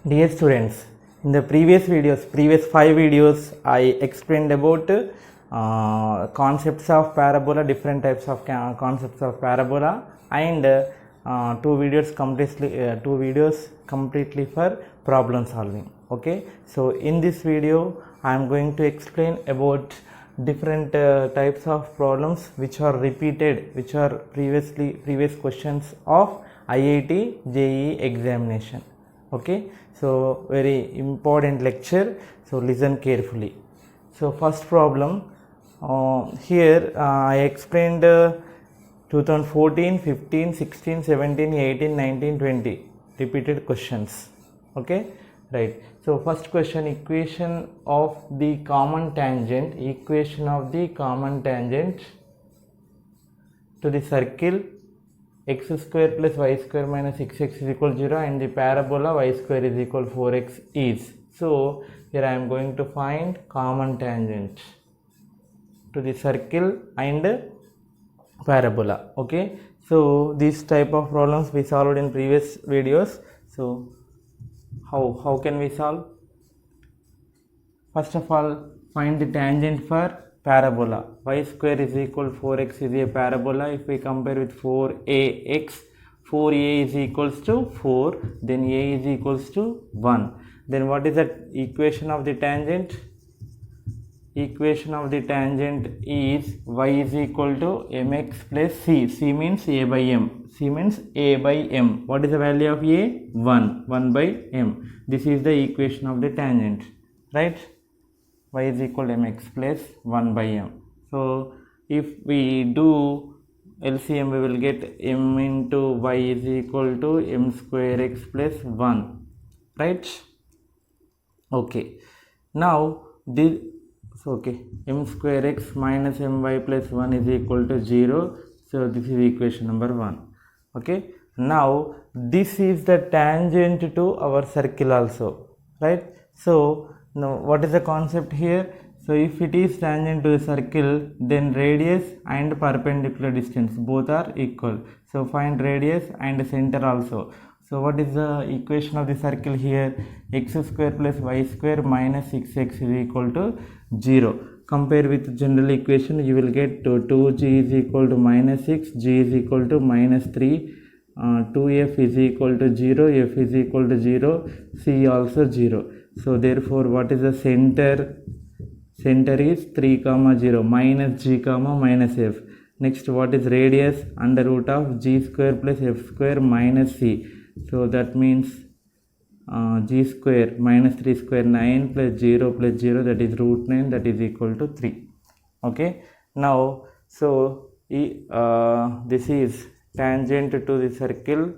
Dear students, in the previous 5 videos, I explained about concepts of parabola, different types of concepts of parabola, and two videos completely for problem solving. Okay, so in this video, I am going to explain about different types of problems which are repeated, which are previous questions of IIT JEE examination. Okay, so very important lecture, so listen carefully. So first problem, here I explained 2014, 15, 16, 17, 18, 19, 20 repeated questions. Okay, right. So first question, equation of the common tangent to the circle x square plus y square minus 6x is equal to 0 and the parabola y square is equal to 4x is. So here I am going to find common tangent to the circle and parabola. Okay, so this type of problems we solved in previous videos. So how can we solve? First of all, find the tangent for parabola. Y square is equal to 4x is a parabola. If we compare with 4ax, 4a is equals to 4, then a is equals to 1. Then what is the equation of the tangent? Equation of the tangent is y is equal to mx plus c. C means a by m. C means a by m. What is the value of a? 1 by m. This is the equation of the tangent, right? Y is equal to mx plus 1 by m. So if we do LCM, we will get m into y is equal to m square x plus 1, right? Okay, now this, m square x minus my plus 1 is equal to 0. So this is equation number 1. Okay, now this is the tangent to our circle also, right? So now what is the concept here? So if it is tangent to the circle, then radius and perpendicular distance both are equal. So find radius and center also. So what is the equation of the circle here? X square plus y square minus 6x is equal to 0. Compare with general equation, you will get 2g is equal to minus 6, g is equal to minus 3, 2f is equal to 0, f is equal to 0, c also 0. So therefore what is the center? Center is 3 comma 0, minus g comma minus f. Next, what is radius? Under root of g square plus f square minus c. So that means g square minus 3 square 9 plus 0 plus 0, that is root 9, that is equal to 3. Okay, now so this is tangent to the circle,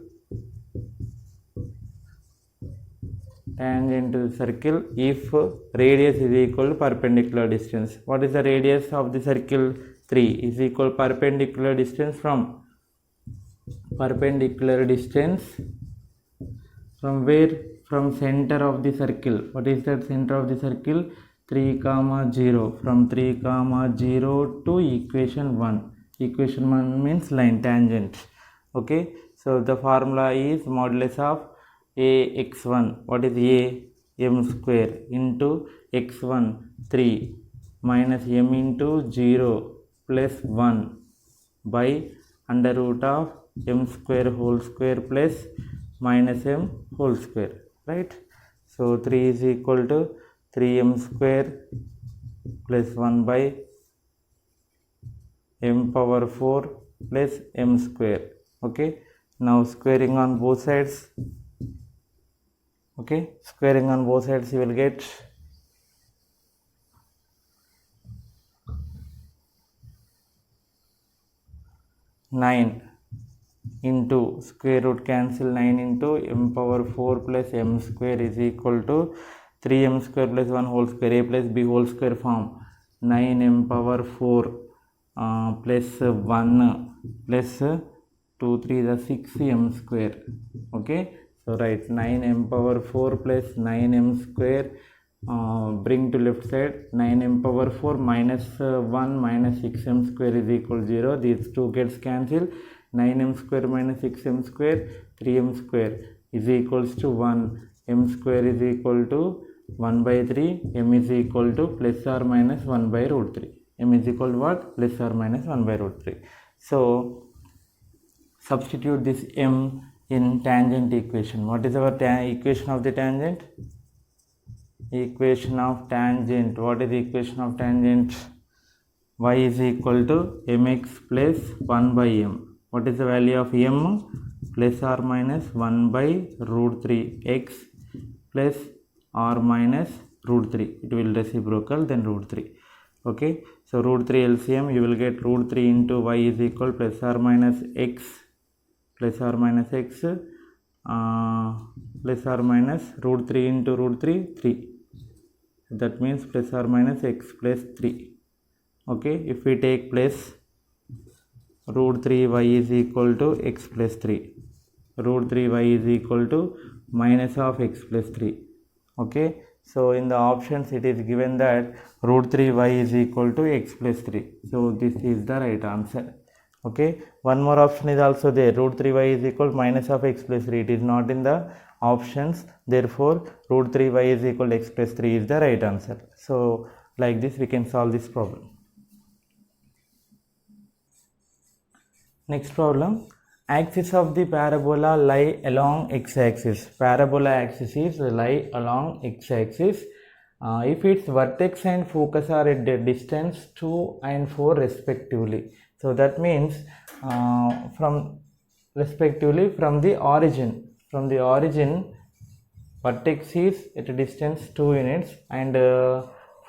if radius is equal to perpendicular distance. What is the radius of the circle? 3 is equal to perpendicular distance from where? From center of the circle. What is the center of the circle? 3 comma 0. From 3 comma 0 to equation 1. Equation 1 means line, tangent. Okay, so the formula is modulus of ax1. What is a? M square into x1 3 minus m into 0 plus 1 by under root of m square whole square plus minus m whole square, right? So 3 is equal to 3m square plus 1 by m power 4 plus m square. Okay, now squaring on both sides. Okay, squaring on both sides, you will get 9 into square root cancel, 9 into m power 4 plus m square is equal to 3m square plus 1 whole square, a plus b whole square form 9m power 4 plus 1 plus 2 3 the 6m square. Okay, so write 9m power 4 plus 9m square, bring to left side, 9m power 4 minus 1 minus 6m square is equal to 0. These two gets cancelled. 9m square minus 6m square, 3m square is equals to 1. m square is equal to 1 by 3, m is equal to plus or minus 1 by root 3. M is equal to what? Plus or minus 1 by root 3. So substitute this m in tangent equation. What is our equation of the tangent? Equation of tangent. What is the equation of tangent? Y is equal to mx plus 1 by m. What is the value of m? Plus or minus 1 by root 3 x plus or minus root 3. It will reciprocal then root 3. Okay, so root 3 LCM, you will get root 3 into y is equal plus or minus x plus or minus x plus or minus root 3 into root 3, 3. That means plus or minus x plus 3. Okay, if we take plus root 3 y is equal to x plus 3. Root 3 y is equal to minus of x plus 3. Okay, so in the options it is given that root 3 y is equal to x plus 3. So this is the right answer. Okay, one more option is also there. Root 3 y is equal to minus of x plus 3. It is not in the options. Therefore, root 3 y is equal to x plus 3 is the right answer. So like this we can solve this problem. Next problem. Axis of the parabola lie along x-axis. Parabola axis is lie along x-axis. If its vertex and focus are at the distance 2 and 4 respectively. So that means from respectively from the origin. From the origin, vertex is at a distance 2 units and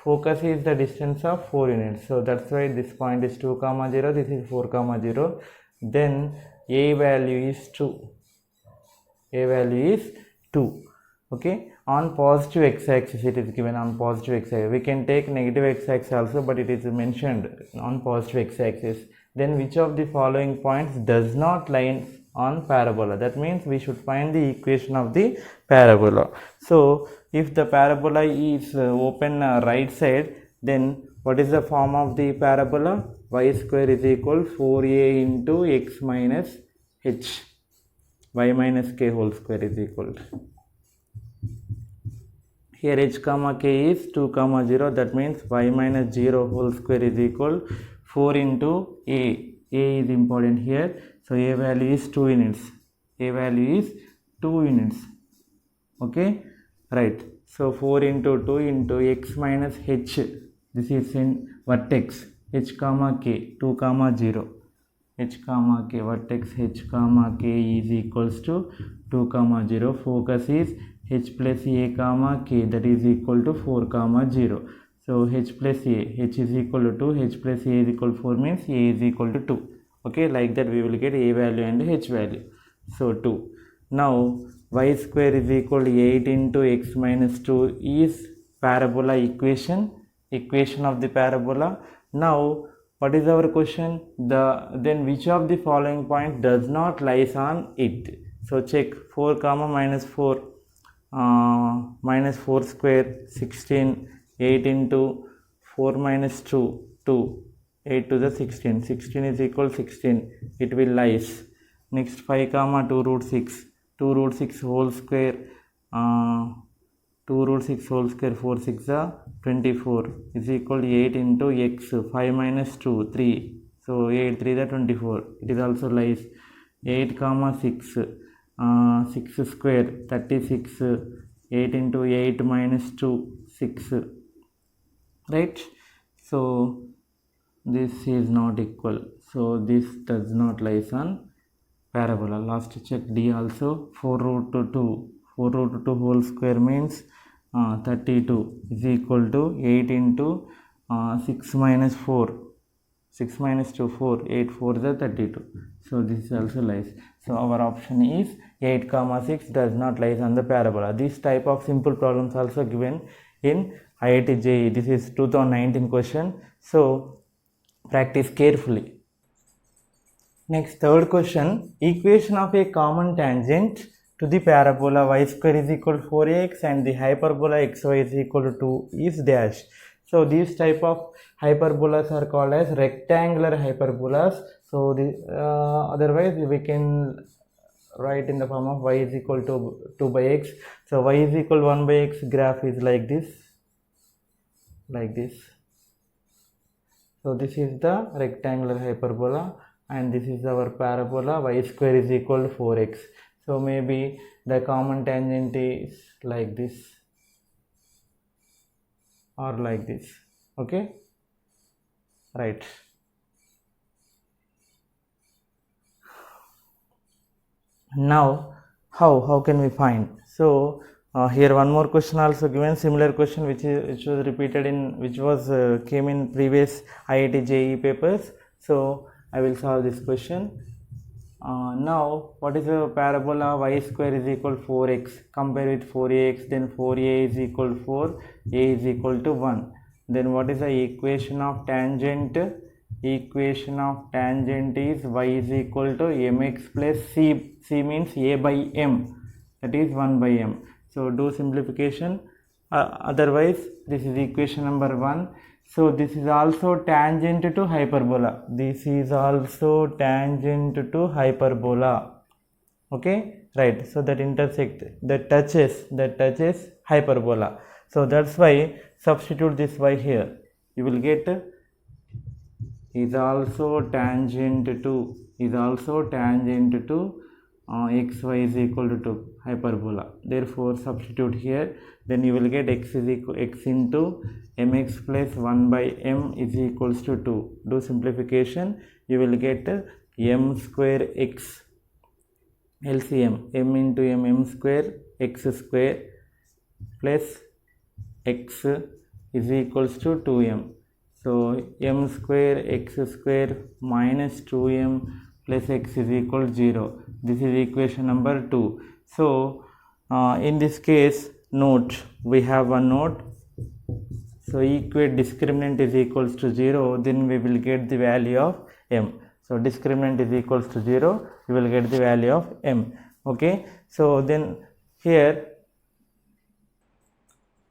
focus is the distance of 4 units. So that's why this point is 2, 0, this is 4, 0. Then a value is 2. A value is 2. Okay, on positive x-axis it is given on positive x-axis. We can take negative x-axis also, but it is mentioned on positive x-axis. Then which of the following points does not lie on parabola? That means we should find the equation of the parabola. So if the parabola is open right side, then what is the form of the parabola? Y square is equal 4a into x minus h. Y minus k whole square is equal to. Here h comma k is 2, 0. That means y minus 0 whole square is equal 4 into a. A is important here. So a value is 2 units. A value is 2 units. Okay, right. So 4 into 2 into x minus h. This is in vertex h comma k 2, 0. H comma k, vertex h comma k is equals to 2, 0. Focus is h plus a comma k, that is equal to 4, 0. So h plus a, h is equal to 2, h plus a is equal to 4 means a is equal to 2. Okay, like that we will get a value and h value. So 2. Now y square is equal to 8 into x minus 2 is parabola equation of the parabola. Now what is our question? Then which of the following point does not lies on it? So check 4 minus 4 minus 4 square 16, 8 into 4 minus 2 2, 8 to the 16, 16 is equal 16, it will lies. Next 5 2 root 6, 2 root 6 whole square 2 root 6 whole square 4 6 24 is equal to 8 into x 5 minus 2 3. So 8 3 24, it is also lies. 8 6 6 square 36, 8 into 8 minus 2 6, right? So this is not equal, so this does not lies on parabola. Last check D also. 4 root 2 whole square means 32 is equal to 8 into 6 minus 4, 6 minus 2 4, 8 4 is 32. So this also lies. So our option is 8, 6 does not lies on the parabola. This type of simple problems also given in IIT JEE. This is 2019 question. So practice carefully. Next, third question. Equation of a common tangent to the parabola y square is equal to 4ax and the hyperbola xy is equal to 2 is dash. So these type of hyperbolas are called as rectangular hyperbolas. So the otherwise we can write in the form of y is equal to 2 by x. So y is equal 1 by x graph is like this. So this is the rectangular hyperbola and this is our parabola. Y square is equal to 4x. So maybe the common tangent is like this or like this. Okay, right. Now how can we find? So here one more question also given, similar question which was repeated in came in previous IIT JEE papers. So I will solve this question. Now what is a parabola? Y square is equal to 4x, compare with 4ax, then 4a is equal to 4, a is equal to 1. Then what is the equation of tangent? Equation of tangent is y is equal to mx plus c. C means a by m, that is 1 by m. So do simplification, otherwise this is equation number 1. So this is also tangent to hyperbola. This is also tangent to hyperbola. Okay, right. So that intersect, that touches hyperbola. So that's why substitute this y here. You will get is also tangent to xy is equal to 2 hyperbola. Therefore substitute here, then you will get x into mx plus 1 by m is equals to 2. Do simplification, you will get m square x, LCM, m into m square x square plus x is equals to 2m. So m square x square minus 2m plus x is equal to 0. This is equation number 2. So in this case, note, we have one note. So equate discriminant is equals to 0, then we will get the value of m. So discriminant is equals to 0, we will get the value of m. Okay, so then here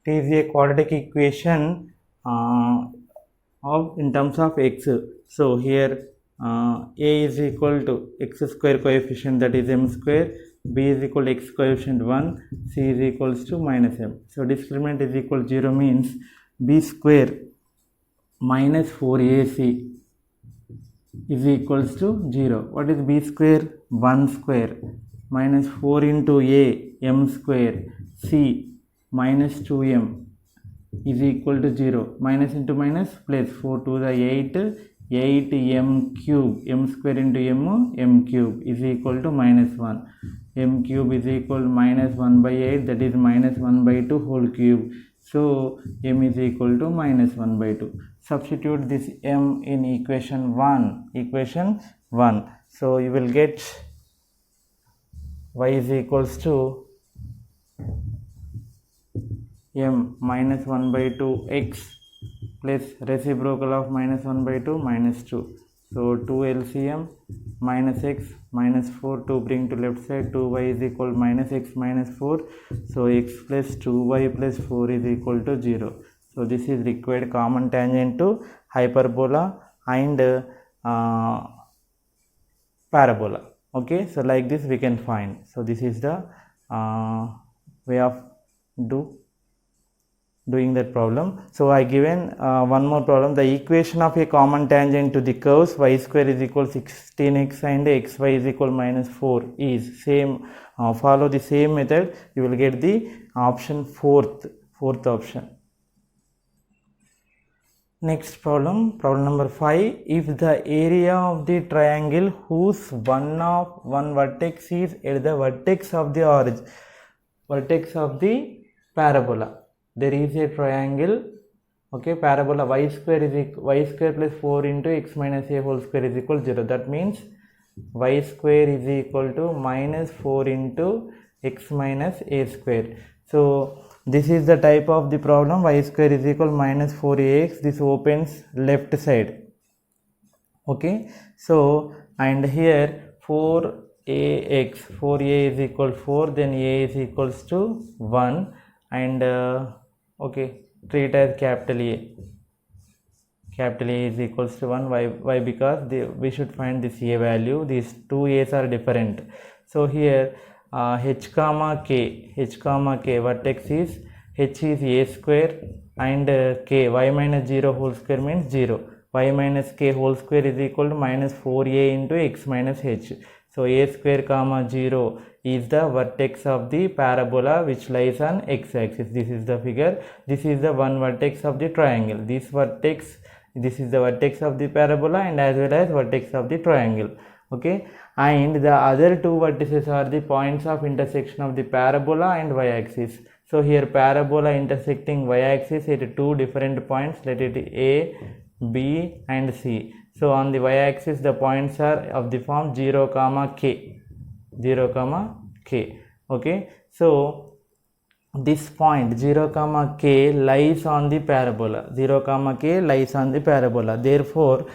it is a quadratic equation of in terms of x. So here a is equal to x square coefficient, that is m square, b is equal to x coefficient 1, c is equals to minus m. So discriminant is equal to 0 means b square minus 4ac is equals to 0. What is b square? 1 square minus 4 into a, m square, c minus 2m is equal to 0. Minus into minus plus, 4 to the 8 m cube, m square into m cube is equal to minus 1. M cube is equal to minus 1 by 8, that is minus 1 by 2 whole cube. So m is equal to minus 1 by 2. Substitute this m in equation 1. So you will get y is equals to m minus 1 by 2 x plus reciprocal of minus 1 by 2 minus 2. So 2 LCM minus x minus 4, 2 bring to left side, 2y is equal to minus x minus 4. So x plus 2y plus 4 is equal to 0. So this is required common tangent to hyperbola and parabola. Okay, so like this we can find. So this is the way of doing that problem. So I given one more problem. The equation of a common tangent to the curves y square is equal to 16x and xy is equal to minus 4 is same. Follow the same method, you will get the option fourth option. Next problem number 5. If the area of the triangle whose one vertex is at the vertex of the origin, vertex of the parabola, there is a triangle, okay, parabola y square plus 4 into x minus a whole square is equal to 0. That means y square is equal to minus 4 into x minus a square. So this is the type of the problem. Y square is equal to minus 4ax. This opens left side. Okay, so and here 4a is equal to 4, then a is equals to 1 and okay, treat as capital A. Capital A is equals to 1. Why? Because we should find this a value. These two a's are different. So here h comma k vertex is h is a square and k y minus 0 whole square means 0. Y minus k whole square is equal to minus 4a into x minus h. So a square comma 0 is the vertex of the parabola which lies on x axis. This is the figure. This is the one vertex of the triangle. This is the vertex of the parabola and as well as vertex of the triangle. Okay, and the other two vertices are the points of intersection of the parabola and y-axis. So here parabola intersecting y-axis at two different points, let it A, B and C. So on the y-axis the points are of the form 0 comma k. Okay, so this point 0 comma k lies on the parabola. Therefore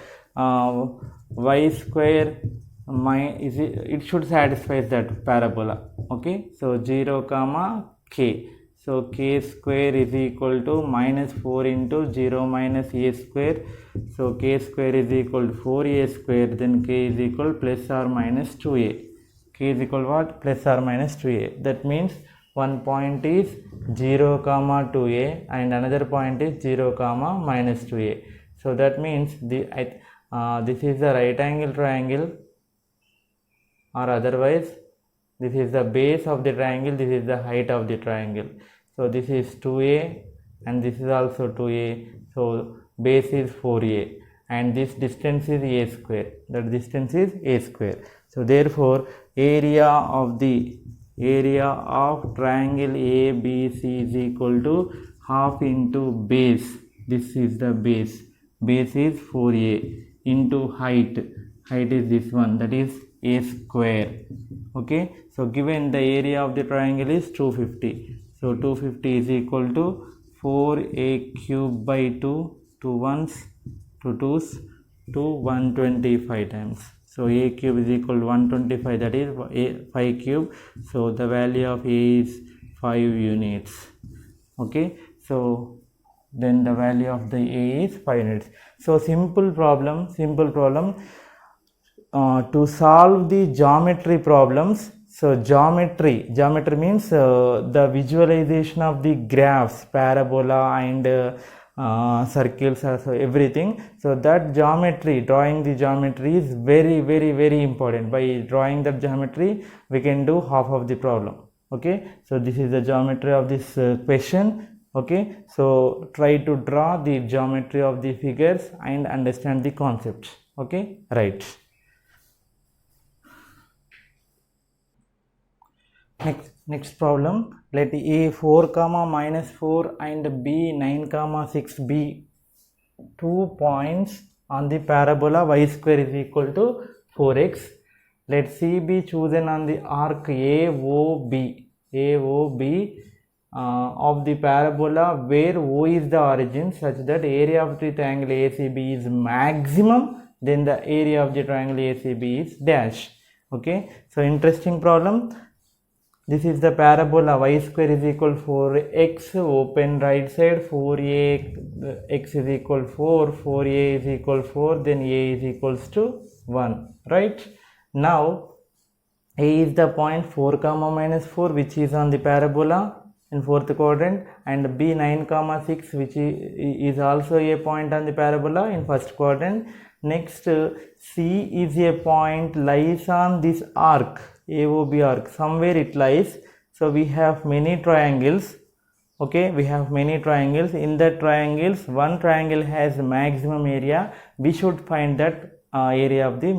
y square it should satisfy that parabola. Okay, so 0 comma k. So k square is equal to minus 4 into 0 minus a square. So k square is equal to 4a square, then k is equal plus or minus 2a. K is equal what? Plus or minus 2a. That means one point is 0 comma 2a and another point is 0 comma minus 2a. So that means this is the right angle triangle, or otherwise this is the base of the triangle, this is the height of the triangle. So this is 2a and this is also 2a. So base is 4a and this distance is a square. That distance is a square. So therefore area of triangle ABC is equal to half into base. This is the base. Base is 4a into height. Height is this one, that is a square. Okay, so given the area of the triangle is 250. So 250 is equal to 4a cube by 2, 2 ones, 2 twos, to 125 times. So a cube is equal to 125, that is 5 cube. So the value of a is 5 units. Okay, so then the value of the a is 5 units. So simple problem. To solve the geometry problems, so geometry means the visualization of the graphs, parabola and circles, so everything. So that drawing the geometry is very important. By drawing that geometry we can do half of the problem. Okay, so this is the geometry of this question. Okay, so try to draw the geometry of the figures and understand the concept. Okay, right. Next problem, let a 4 comma minus 4 and b 9 comma 6 be 2 points on the parabola y square is equal to 4x. Let C be chosen on the arc AOB of the parabola where O is the origin, such that area of the triangle ACB is maximum, then the area of the triangle ACB is dash. Okay, so interesting problem. This is the parabola y square is equal 4x, open right side, 4a x is equal 4, 4a is equal 4, then a is equals to 1, right? Now a is the point 4 comma minus 4 which is on the parabola in fourth quadrant, and b 9 comma 6 which is also a point on the parabola in first quadrant. Next C is a point lies on this arc, AOB arc, somewhere it lies. So we have many triangles. Okay, we have many triangles. In the triangles, one triangle has maximum area. We should find that area of the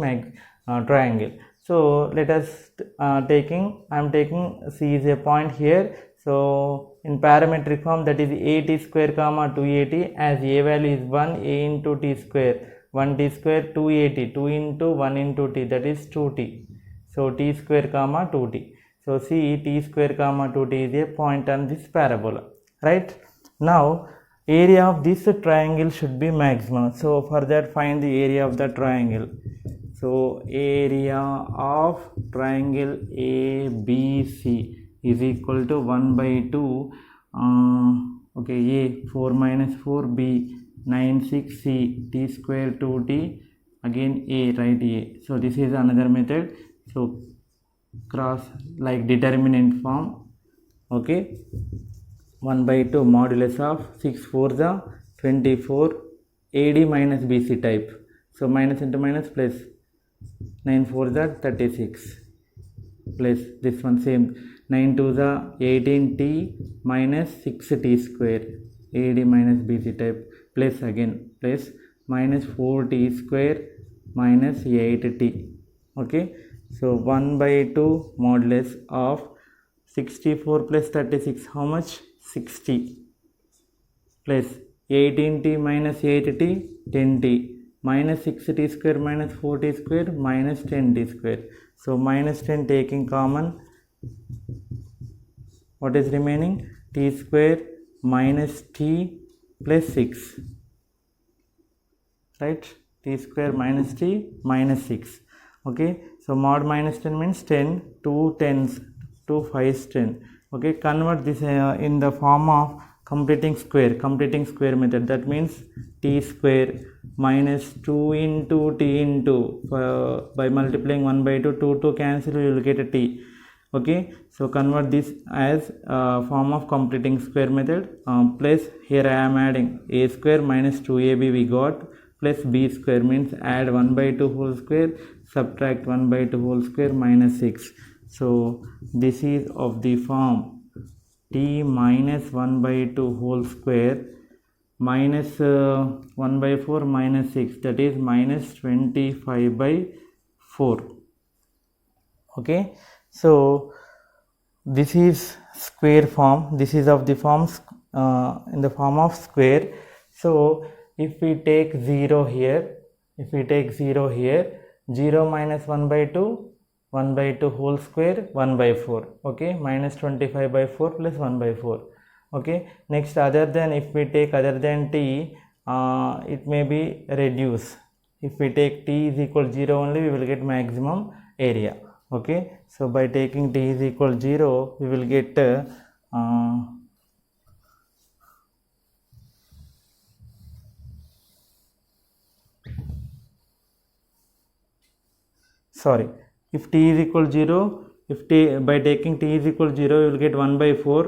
triangle. So let us I am taking C is a point here. So in parametric form, that is a t square comma 2at, as a value is 1, a into t square, 1t square 2at, 2 into 1 into t, that is 2t. So t square comma 2t. So see, t square comma 2t is a point on this parabola, right? Now area of this triangle should be maximum. So for that, find the area of the triangle. So area of triangle ABC is equal to 1 by 2 okay, a 4 minus 4, b 9 6, c t square 2t, again a, right, a. So this is another method. So cross like determinant form. Okay, 1 by 2 modulus of 6 4 the 24 AD minus BC type. So minus into minus plus 9 4 the 36 plus this one same 9 2 the 18t minus 6t square AD minus BC type plus again plus minus 4t square minus 8t. Okay, so 1 by 2 modulus of 64 plus 36 how much? 60 plus 18t minus 8t 10t minus 6t square minus 4t square minus 10t square. So minus 10 taking common, what is remaining? T square minus t plus 6, right? T square minus t minus 6. Okay, so mod minus 10 means 10, 2 tens, 2 5s 10. Okay, convert this in the form of completing square method. That means t square minus 2 into t into by multiplying 1 by 2, 2 cancel, you will get a t. Okay, so convert this as form of completing square method. Plus here I am adding a square minus 2ab we got plus b square means add 1 by 2 whole square, subtract 1 by 2 whole square minus 6. So this is of the form t minus 1 by 2 whole square minus 1 by 4 minus 6, that is minus 25 by 4. Okay, so this is square form, this is of the forms in the form of square. So if we take 0 here, 0 minus 1 by 2, 1 by 2 whole square 1 by 4. Okay, minus 25 by 4 plus 1 by 4. Okay, next other than, if we take other than t, it may be reduced. If we take t is equal 0 only, we will get maximum area. Okay, so by taking t is equal 0, we will get sorry, if t is equal 0, if t by taking t is equal 0, you will get 1 by 4.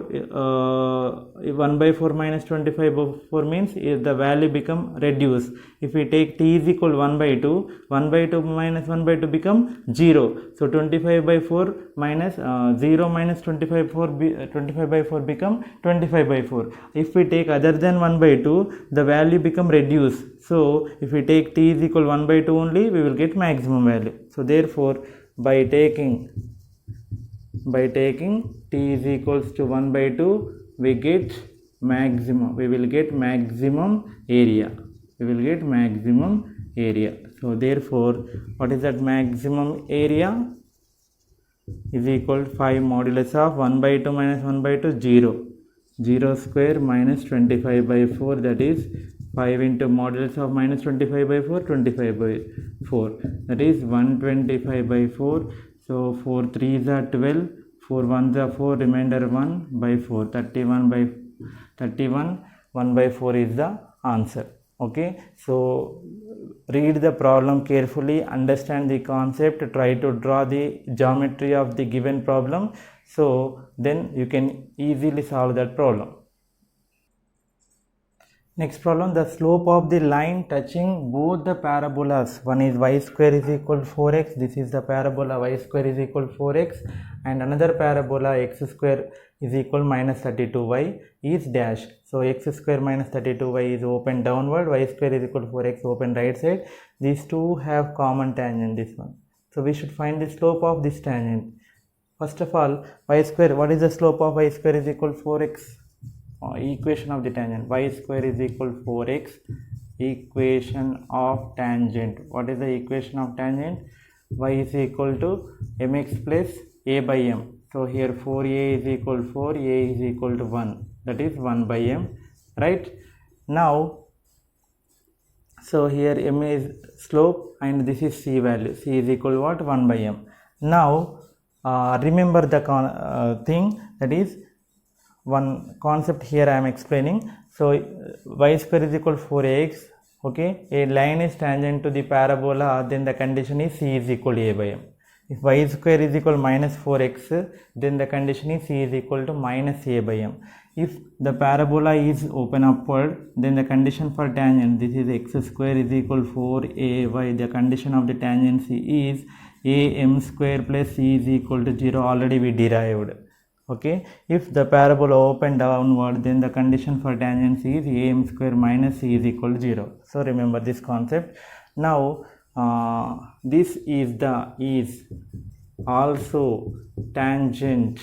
1 by 4 minus 25 by 4 means the value become reduced. If we take t is equal 1 by 2, 1 by 2 minus 1 by 2 become 0. So 25 by 4 minus 0 minus 25 by 4 become 25 by 4. If we take other than 1 by 2, the value become reduced. So if we take t is equal 1 by 2 only, we will get maximum value. So therefore by taking t is equals to 1 by 2, we get maximum, we will get maximum area. So therefore what is that maximum area? Is equal to 5 modulus of 1 by 2 minus 1 by 2, 0 square minus 25 by 4, that is 5 into modulus of minus 25 by 4, 25 by 4, that is 125 by 4. So 4 3s are 12, 4 1s are 4, remainder 1 by 4, 31 by 31, 1 by 4 is the answer. Okay, so read the problem carefully, understand the concept, try to draw the geometry of the given problem, so then you can easily solve that problem. Next problem, the slope of the line touching both the parabolas, one is y square is equal to 4x, this is the parabola y square is equal to 4x, and another parabola x square is equal minus 32y is dash. So x square minus 32y is open downward, y square is equal to 4x open right side. These two have common tangent, this one. So we should find the slope of this tangent. First of all, y square, what is the slope of y square is equal to 4x? Equation of the tangent, y square is equal to 4x, equation of tangent. What is the equation of tangent? Y is equal to mx plus a by m. So here 4a is equal to 4, a is equal to 1, that is 1 by m, right? Now, so here m is slope and this is c value, c is equal to what? 1 by m. Now remember the thing, that is one concept here I am explaining. So y square is equal to 4ax. Okay, a line is tangent to the parabola, then the condition is c is equal to a by m. If y square is equal to minus 4x, then the condition is c is equal to minus a by m. If the parabola is open upward, then the condition for tangent, this is x square is equal to 4ay, the condition of the tangency is a m square plus c is equal to 0, already we derived. Okay, if the parabola open downward, then the condition for tangency is a m square minus c is equal to 0. So remember this concept. Now this is also tangent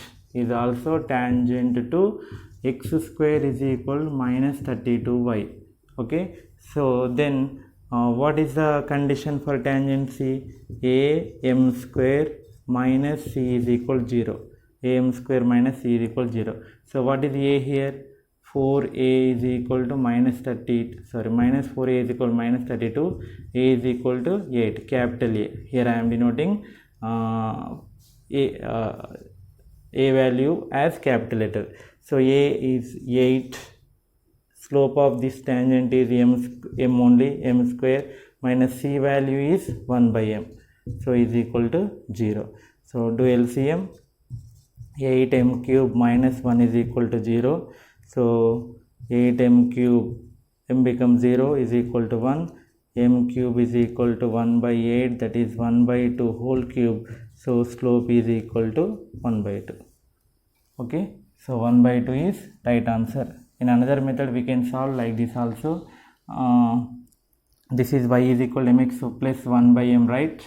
to x square is equal to minus 32y. Okay, so then what is the condition for tangency? A m square minus c is equal to 0. A m square minus c is equal to 0. So what is a here? 4a is equal to minus 4a is equal to minus 32, a is equal to 8, capital A. Here I am denoting a value as capital letter. So a is 8, slope of this tangent is m only, m square, minus c value is 1 by m, so is equal to 0. So do LCM, 8m cube minus 1 is equal to 0. So 8m cube, m becomes 0, is equal to 1, m cube is equal to 1 by 8, that is 1 by 2 whole cube. So slope is equal to 1 by 2. Okay, so 1 by 2 is right answer. In another method we can solve like this also. This is y is equal to mx plus 1 by m, right?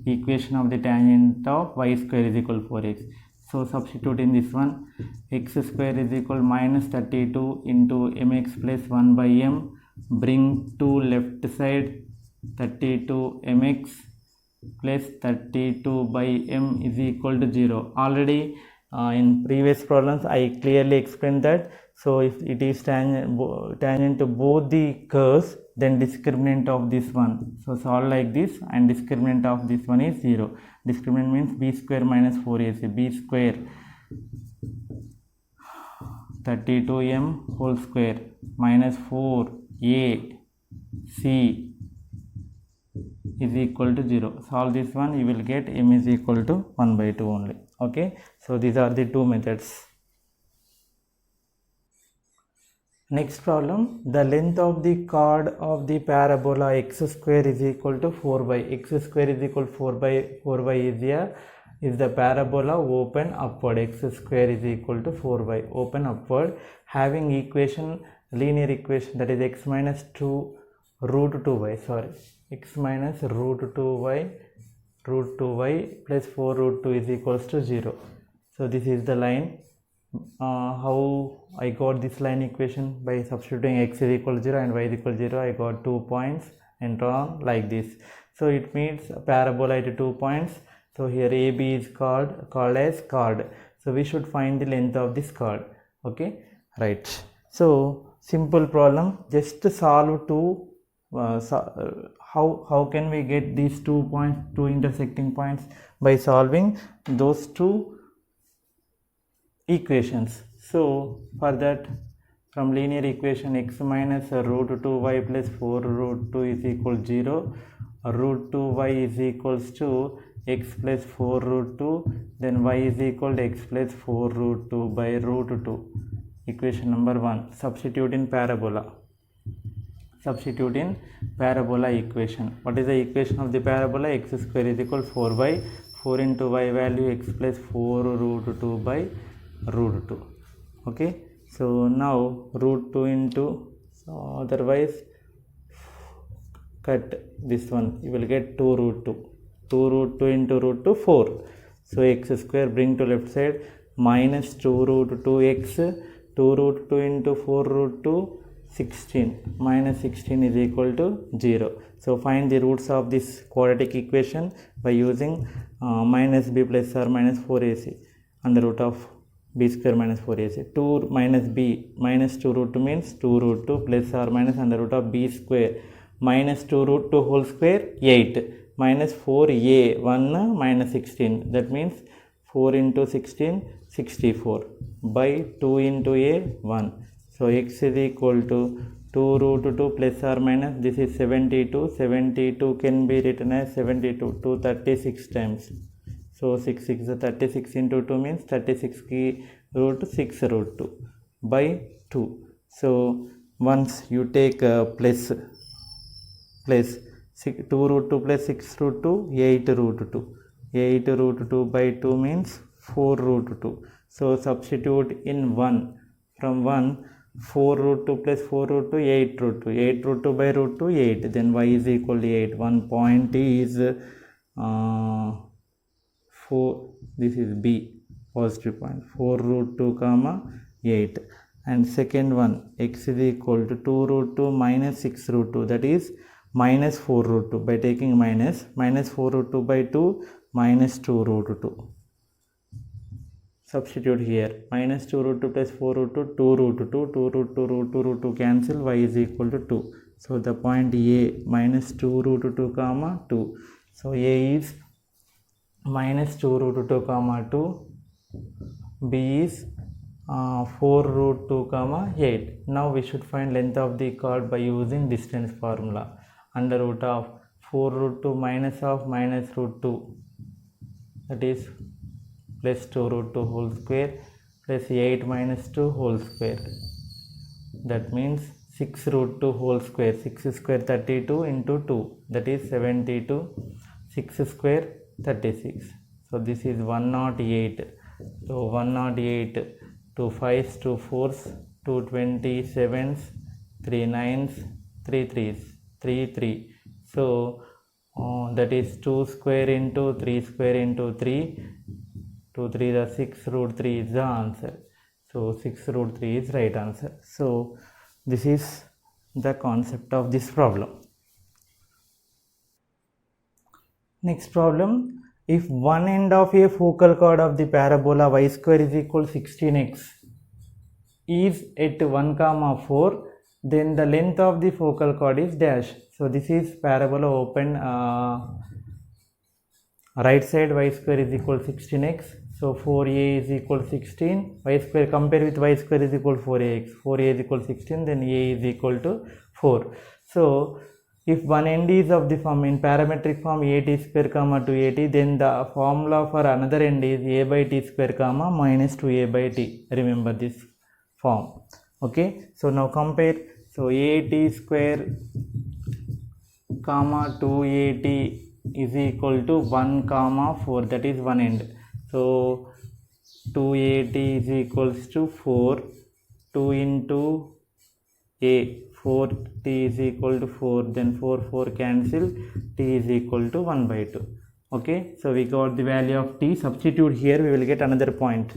Equation of the tangent of y square is equal to 4x. So substitute in this one, x square is equal to minus 32 into mx plus 1 by m, bring to left side, 32 mx plus 32 by m is equal to 0. Already in previous problems I clearly explained that. So if it is tangent to both the curves, then discriminant of this one, so solve like this, and discriminant of this one is 0. Discriminant means b square minus 4ac, b square 32m whole square minus 4ac is equal to 0. Solve this one, you will get m is equal to 1 by 2 only. Okay, so these are the two methods. Next problem, the length of the chord of the parabola x square is equal to 4 by, x square is equal to 4 by is the parabola open upward, x square is equal to 4 by open upward, having equation, linear equation, that is x minus 2 root 2y, x minus root 2y plus 4 root 2 is equals to 0. So this is the line. How I got this line equation? By substituting x is equal to 0 and y is equal to 0, I got 2 points and drawn like this. So it means a parabola at 2 points. So here AB is called as chord. So we should find the length of this chord. Okay, right. So simple problem, just solve two. How can we get these 2 points, 2 intersecting points? By solving those two equations. So for that, from linear equation, x minus root 2y plus 4 root 2 is equal to 0, root 2y is equals to x plus 4 root 2, then y is equal to x plus 4 root 2 by root 2. Equation number 1. Substitute in parabola. Equation. What is the equation of the parabola? X square is equal to 4y, 4 into y value, x plus 4 root 2 by root 2. Okay, so now root 2 into, so otherwise cut this one, you will get 2 root 2, 2 root 2 into root 2, 4. So x square, bring to left side, minus 2 root 2x, 2 root 2 into 4 root 2, 16, minus 16 is equal to 0. So find the roots of this quadratic equation by using minus b plus or minus 4ac, under root of b square minus 4ac. 2 minus b, minus 2 root 2 means 2 root 2 plus or minus under root of b square minus 2 root 2 whole square, 8, minus 4a, 1 minus 16, that means 4 into 16, 64 by 2 into a, 1. So x is equal to 2 root 2 plus or minus, this is 72. 72 can be written as 72 to 36 times. So 6 6 36 into 2 means 36 ki root 6 root 2 by 2. So once you take plus 2 root 2 plus 6 root 2, 8 root 2. 8 root 2 by 2 means 4 root 2. So substitute in 1. From 1, 4 root 2 plus 4 root 2, 8 root 2. 8 root 2 by root 2, 8. Then y is equal to 8. One point is 4. This is B, positive point. 4 root 2 comma 8. And second one, x is equal to 2 root 2 minus 6 root 2. That is minus 4 root 2. By taking minus 4 root 2 by 2, minus 2 root 2. Substitute here, minus 2 root 2 plus 4 root 2, 2 root 2, 2 root 2 root 2 root 2 cancel, y is equal to 2. So the point A, minus 2 root 2 comma 2. So A is minus 2 root 2 comma 2, B is 4 root 2 comma 8. Now we should find length of the chord by using distance formula. Under root of 4 root 2 minus of minus root 2, that is plus 2 root 2 whole square plus 8 minus 2 whole square. That means 6 root 2 whole square. 6 square 32 into 2, that is 72. 6 square 36. So this is 108. So 108, 2 5s, 2 4s, 2 27s, 3 9s, 3 3s, 3 3. So that is 2 square into 3 square into 3. 2 3 the 6 root 3 is the answer. So 6 root 3 is right answer. So this is the concept of this problem. Next problem, if one end of a focal chord of the parabola y square is equal to 16x is at 1 comma 4, then the length of the focal chord is dash. So this is parabola open, right side y square is equal to 16x. So 4a is equal to 16, y square compare with y square is equal to 4ax. 4a is equal to 16, then a is equal to 4. So if one end is of the form in parametric form a t square comma 2at, then the formula for another end is a by t square comma minus 2a by t. Remember this form. Okay, so now compare. So a t square comma 2at is equal to 1 comma 4, that is one end. So 2at is equals to 4, 2 into a, 4t is equal to 4, then 4 cancel, t is equal to 1 by 2. Okay, so we got the value of t. Substitute here, we will get another point.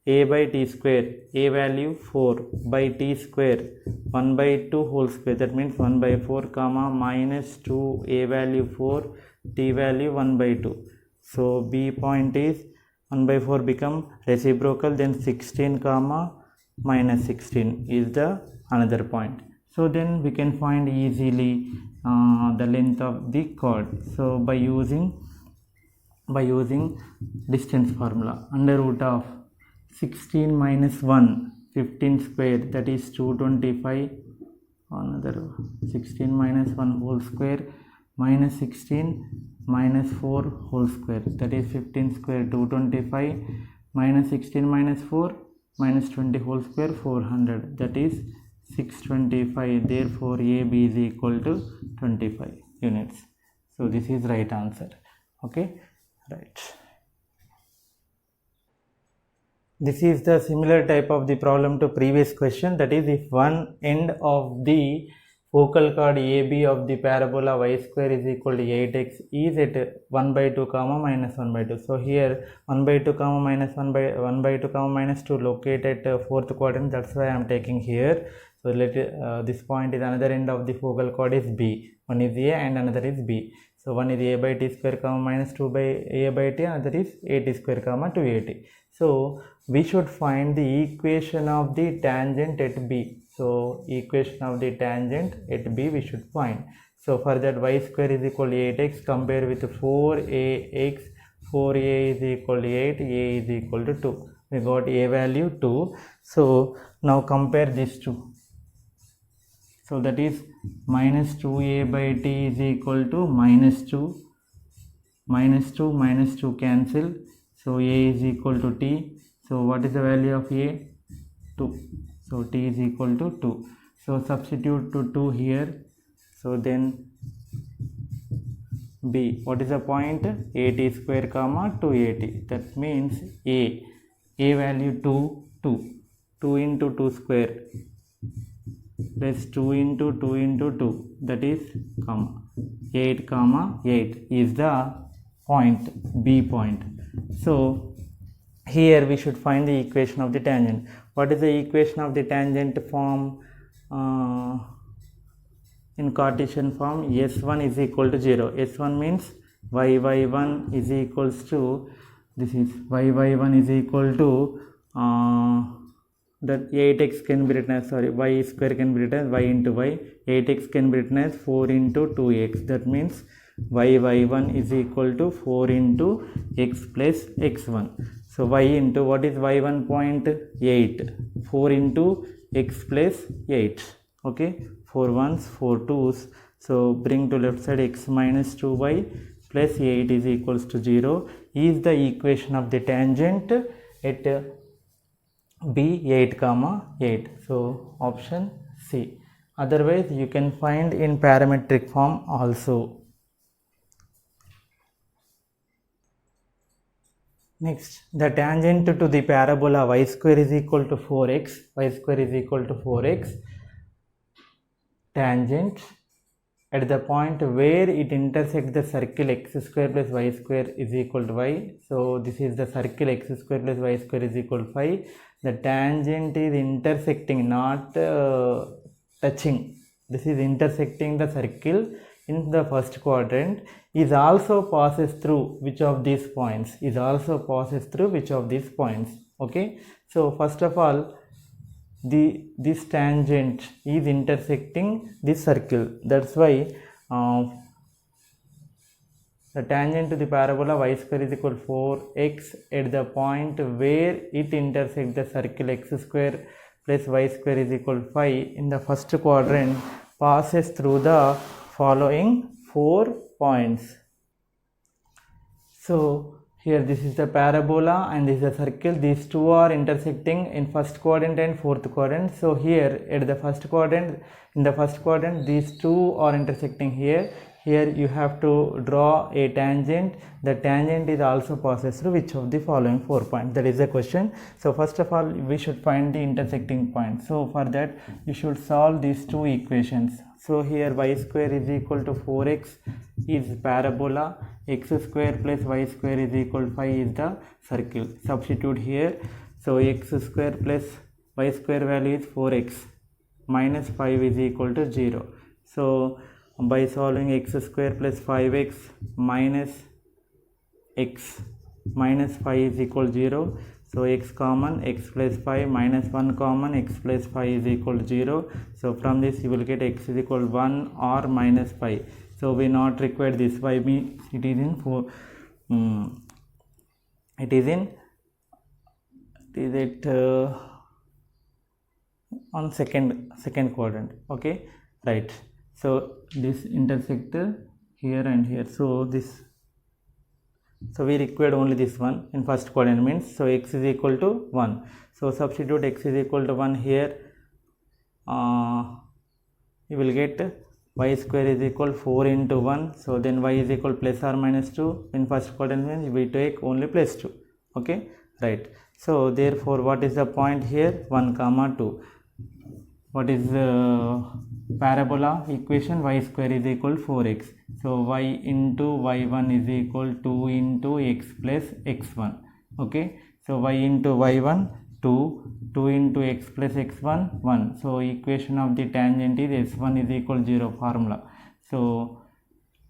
A by t square, a value 4 by t square 1 by 2 whole square, that means 1 by 4 comma minus 2, a value 4, t value 1 by 2. So B point is 1 by 4 become reciprocal, then 16 comma minus 16 is the another point. So then we can find easily the length of the chord. So by using distance formula, under root of 16 minus 1, 15 square, that is 225, another 16 minus 1 whole square minus 16 minus 4 whole square, that is 15 square, 225 minus 16 minus 4 minus 20 whole square, 400, that is 625. Therefore AB is equal to 25 units. So this is right answer. Okay, right. This is the similar type of the problem to previous question, that is if one end of the focal chord AB of the parabola y square is equal to 8x is at 1 by 2 comma minus 1 by 2. So here 1 by 2 comma minus 1 by 2 comma minus 2 located at fourth quadrant, that's why I am taking here. So let this point is another end of the focal chord is B. One is A and another is B. So one is a by t square comma minus 2 by a by t, another is a t square comma 2at. So we should find the equation of the tangent at B. So equation of the tangent at B we should find. So for that y square is equal to 8x, compare with 4ax, 4a is equal to 8, a is equal to 2. We got a value 2. So now compare these two. So So that is minus 2a by t is equal to minus 2. Minus 2 minus 2 cancel. So a is equal to t. So what is the value of a? 2. So t is equal to 2. So substitute to 2 here. So then b, what is the point? At square comma 2at. That means a value 2 into 2 square plus 2 into 2 into 2, that is comma 8 is the point, b point. So here we should find the equation of the tangent. What is the equation of the tangent form? In Cartesian form, s1 is equal to 0. S1 means y1 is equals to, this is y1 is equal to that 8x can be written as, y square can be written as y into y. 8x can be written as 4 into 2x. That means y1 is equal to 4 into x plus x1. So y into, what is y1 point? 8. 4 into x plus 8. Okay, 4 1s, 4 2s. So bring to left side x minus 2y plus 8 is equals to 0 is the equation of the tangent at b 8 comma 8. So option C. Otherwise you can find in parametric form also. Next, the tangent to the parabola y square is equal to 4x. Y square is equal to 4x. Tangent at the point where it intersects the circle x square plus y square is equal to y. So this is the circle x square plus y square is equal to 5. The tangent is intersecting, not touching. This is intersecting the circle in the first quadrant, is also passes through which of these points, okay. So first of all, this tangent is intersecting this circle. That's why the tangent to the parabola y square is equal to 4x at the point where it intersects the circle x square plus y square is equal to 5 in the first quadrant passes through the following 4 points. So here this is the parabola and this is the circle. These two are intersecting in first quadrant and fourth quadrant. So here at the first quadrant, in the first quadrant these two are intersecting here. Here you have to draw a tangent. The tangent is also passes through which of the following 4 points? That is the question. So first of all we should find the intersecting point. So for that you should solve these two equations. So here y square is equal to 4x is parabola, x square plus y square is equal to 5 is the circle. Substitute here. So x square plus y square value is 4x minus 5 is equal to 0. So by solving x square plus 5x minus x minus 5 is equal to 0. So x common, x plus 5 minus 1 common, x plus 5 is equal to 0. So from this you will get x is equal to 1 or minus 5. So we not require this. Why? Means it is in on second quadrant. Okay, right. So this intersect here and here. So we required only this one in first quadrant, means so x is equal to 1. So substitute x is equal to 1 here. You will get y square is equal 4 into 1. So then y is equal plus or minus 2. In first quadrant means we take only plus 2. Okay, right. So therefore what is the point here? 1 comma 2. What is the parabola equation? Y square is equal to 4x. So y into y1 is equal to 2 into x plus x1. Okay, so y into y1 2 into x plus x1 1. So equation of the tangent is s1 is equal to 0 formula. So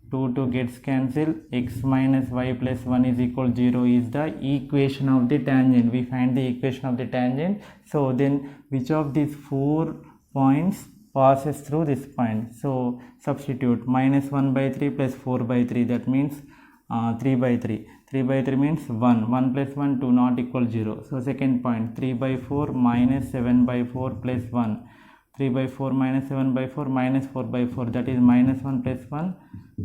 2 gets cancelled, x minus y plus 1 is equal to 0 is the equation of the tangent. We find the equation of the tangent. So then which of these 4 points passes through this point? So substitute minus 1 by 3 plus 4 by 3, that means 3 by 3. 3 by 3 means 1. 1 plus 1, 2 not equal 0. So second point 3 by 4 minus 7 by 4 plus 1. 3 by 4 minus 7 by 4 minus 4 by 4, that is minus 1 plus 1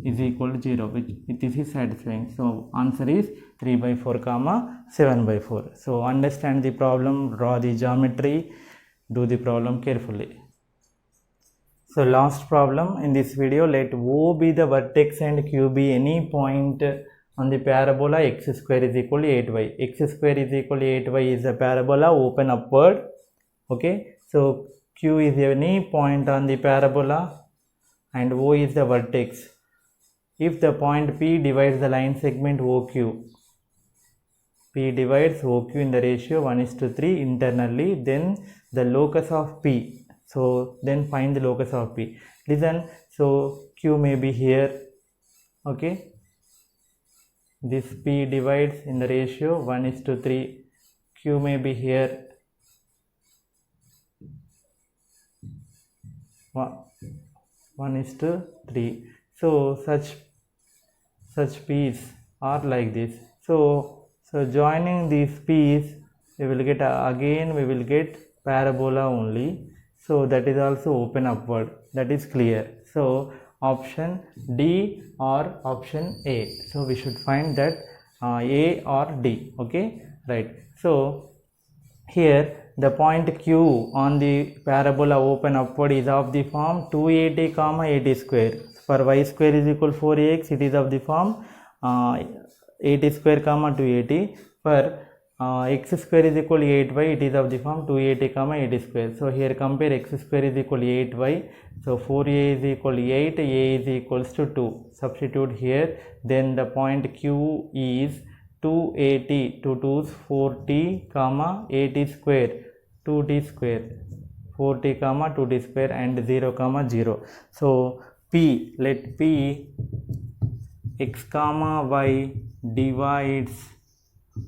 is equal to 0, which this is satisfying. So answer is 3 by 4 comma 7 by 4. So understand the problem, draw the geometry, do the problem carefully. So last problem in this video, let O be the vertex and Q be any point on the parabola x square is equal to 8y. X square is equal to 8y is a parabola open upward. Okay, so Q is any point on the parabola and O is the vertex. If the point P divides the line segment OQ, P divides OQ in the ratio 1:3 internally, then the locus of P. So then find the locus of P. Listen, so Q may be here. Okay, this P divides in the ratio 1:3. Q may be here. 1:3. So such P's are like this. So joining these P's, we will get parabola only. So that is also open upward. That is clear. So option D or option A. So we should find that A or D. Okay, right. So here the point Q on the parabola open upward is of the form 280 comma 80 square. For y square is equal 4ax, it is of the form 80 square comma 280. For x square is equal to 8y, it is of the form 280 comma 80 square. So here compare x square is equal to 8y. So 4a is equal to 8, a is equals to 2. Substitute here. Then the point Q is 280, 2 2's 40 comma 80 square, 2t square, 40 comma 2t square and 0 comma 0. So P, let P x comma y divides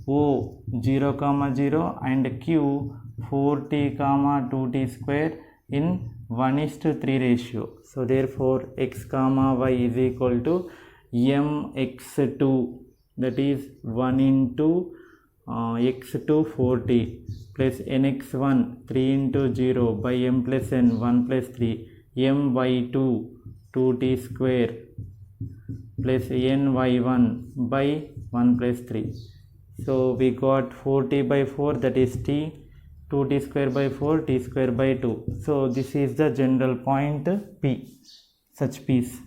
O 0 comma 0 and Q 40 comma 2t square in 1:3 ratio. So therefore x comma y is equal to mx2, that is 1 into x2 40 plus nx1 3 into 0 by m plus n 1 plus 3 my2 2t square plus ny1 by 1 plus 3. So we got 40 by 4, that is t, 2t square by 4, t square by 2. So this is the general point P. Such P's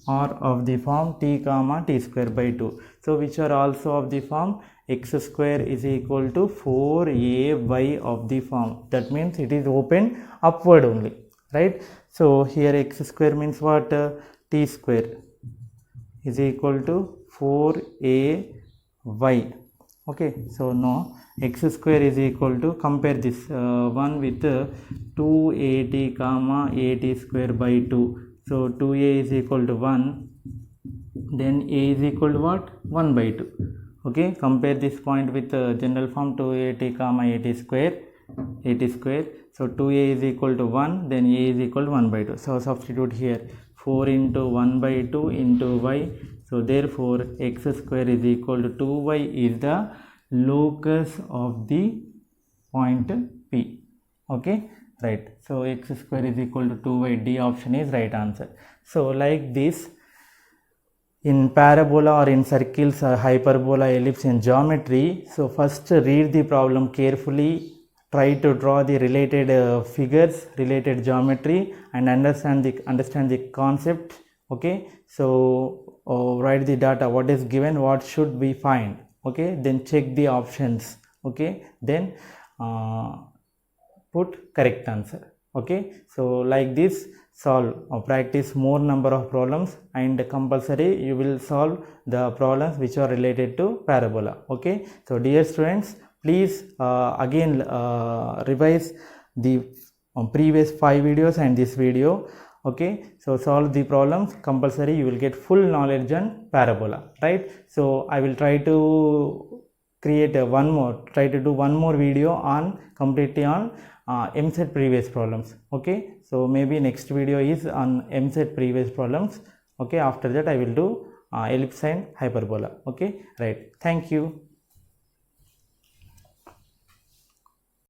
are of the form t comma t square by 2. So which are also of the form x square is equal to 4ay of the form. That means it is open upward only, right? So here x square means what? T square is equal to 4ay. Okay, so now x square is equal to, compare this one with 280 comma 80 square by 2. So 2a is equal to 1, then a is equal to what? 1 by 2. Okay, compare this point with general form 280 comma 80 square. So 2a is equal to 1, then a is equal to 1 by 2. So substitute here 4 into 1 by 2 into y. So therefore x square is equal to 2y is the locus of the point P. Okay, right. So x square is equal to 2y, D option is right answer. So like this, in parabola or in circles or hyperbola, ellipse in geometry, so first read the problem carefully, try to draw the related figures, related geometry, and understand the concept. Okay, so write the data, what is given, what should we find. Okay, then check the options. Okay, then put correct answer. Okay, so like this, solve or practice more number of problems, and compulsory you will solve the problems which are related to parabola. Okay, so dear students, please again revise the previous 5 videos and this video. Okay, so solve the problems compulsory, you will get full knowledge on parabola, right? So I will try to create do one more video on completely on MSET previous problems. Okay, so maybe next video is on MSET previous problems. Okay, after that I will do ellipse and hyperbola. Okay, right. Thank you.